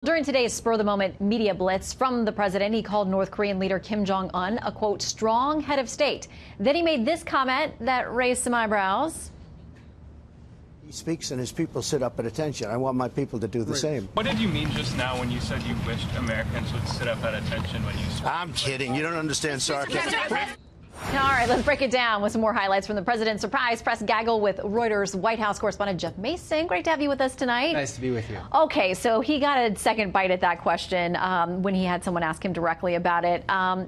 During today's spur-of-the-moment media blitz from the president, he called North Korean leader Kim Jong-un a, quote, strong head of state. Then he made this comment that raised some eyebrows. He speaks and his people sit up at attention. I want my people to do the same. What did you mean just now when you said you wished Americans would sit up at attention when you spoke? I'm kidding. You don't understand sarcasm. All right, let's break it down with some more highlights from the president's surprise press gaggle with Reuters White House correspondent Jeff Mason. Great to have you with us tonight. Nice to be with you. Okay, so he got a second bite at that question when he had someone ask him directly about it.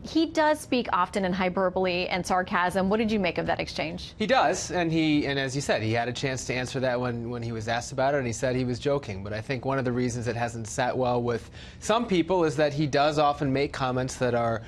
He does speak often in hyperbole and sarcasm. What did you make of that exchange? He does, and as you said, he had a chance to answer that when he was asked about it, and he said he was joking. But I think one of the reasons it hasn't sat well with some people is that he does often make comments that are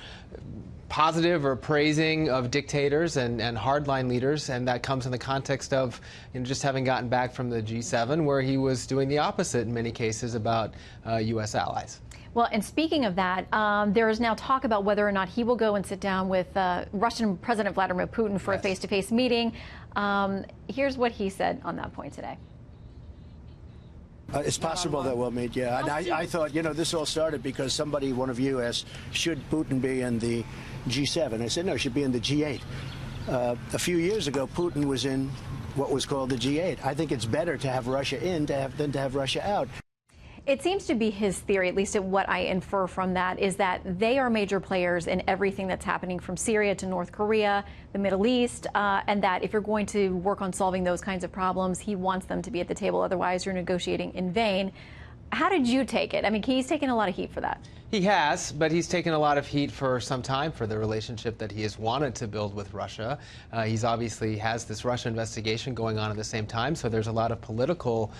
positive or praising of dictators and hardline leaders, and that comes in the context of just having gotten back from the G7, where he was doing the opposite in many cases about U.S. allies. Well, and speaking of that, there is now talk about whether or not he will go and sit down with Russian President Vladimir Putin for a face-to-face meeting. Here's what he said on that point today. It's possible that we'll meet, yeah. And I thought, this all started because one of you asked, should Putin be in the G7? I said, no, he should be in the G8. A few years ago, Putin was in what was called the G8. I think it's better to have Russia in than to have Russia out. It seems to be his theory, at least what I infer from that, is that they are major players in everything that's happening from Syria to North Korea, the Middle East, and that if you're going to work on solving those kinds of problems, he wants them to be at the table. Otherwise, you're negotiating in vain. How did you take it? I mean, he's taken a lot of heat for that. He has, but he's taken a lot of heat for some time for the relationship that he has wanted to build with Russia. He's obviously has this Russia investigation going on at the same time, so there's a lot of political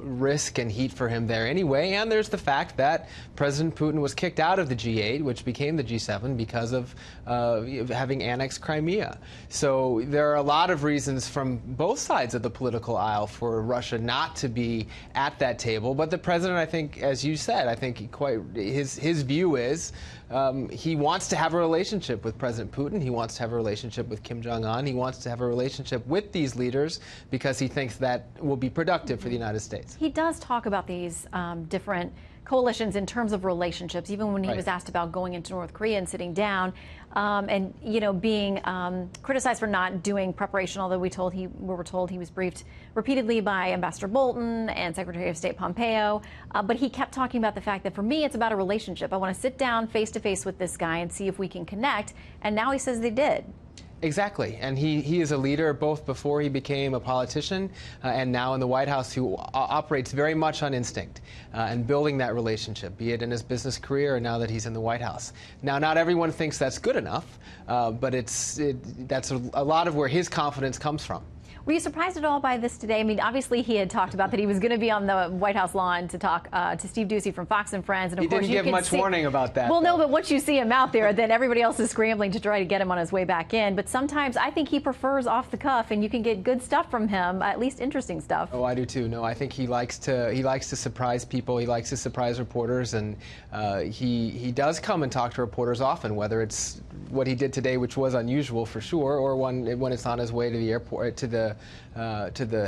risk and heat for him there anyway. And there's the fact that President Putin was kicked out of the G8, which became the G7, because of having annexed Crimea. So there are a lot of reasons from both sides of the political aisle for Russia not to be at that table. But the president, I think, as you said, I think his view is he wants to have a relationship with President Putin. He wants to have a relationship with Kim Jong-un. He wants to have a relationship with these leaders because he thinks that will be productive for the United States. He does talk about these different coalitions in terms of relationships, even when he was asked about going into North Korea and sitting down and, being criticized for not doing preparation, although we were told he was briefed repeatedly by Ambassador Bolton and Secretary of State Pompeo. But he kept talking about the fact that for me, it's about a relationship. I want to sit down face to face with this guy and see if we can connect. And now he says they did. Exactly. And he is a leader both before he became a politician and now in the White House who operates very much on instinct and building that relationship, be it in his business career or now that he's in the White House. Now, not everyone thinks that's good enough, but that's a lot of where his confidence comes from. Were you surprised at all by this today? I mean, obviously he had talked about that he was going to be on the White House lawn to talk to Steve Doocy from Fox and Friends. And of course, he didn't give much warning about that. Well, no, but once you see him out there, then everybody else is scrambling to try to get him on his way back in. But sometimes I think he prefers off the cuff, and you can get good stuff from him, at least interesting stuff. Oh, I do too. No, I think he likes to surprise people. He likes to surprise reporters, and he does come and talk to reporters often, whether it's what he did today, which was unusual for sure, or when it's on his way to the airport, to the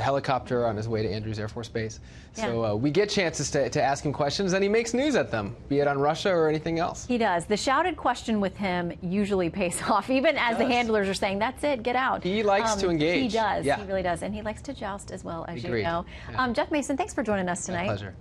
helicopter on his way to Andrews Air Force Base. Yeah. So we get chances to ask him questions, and he makes news at them, be it on Russia or anything else. He does. The shouted question with him usually pays off, even as the handlers are saying, that's it, get out. He likes to engage. He does. Yeah. He really does. And he likes to joust as well, as Agreed. you know. Yeah. Jeff Mason, thanks for joining us tonight. My pleasure.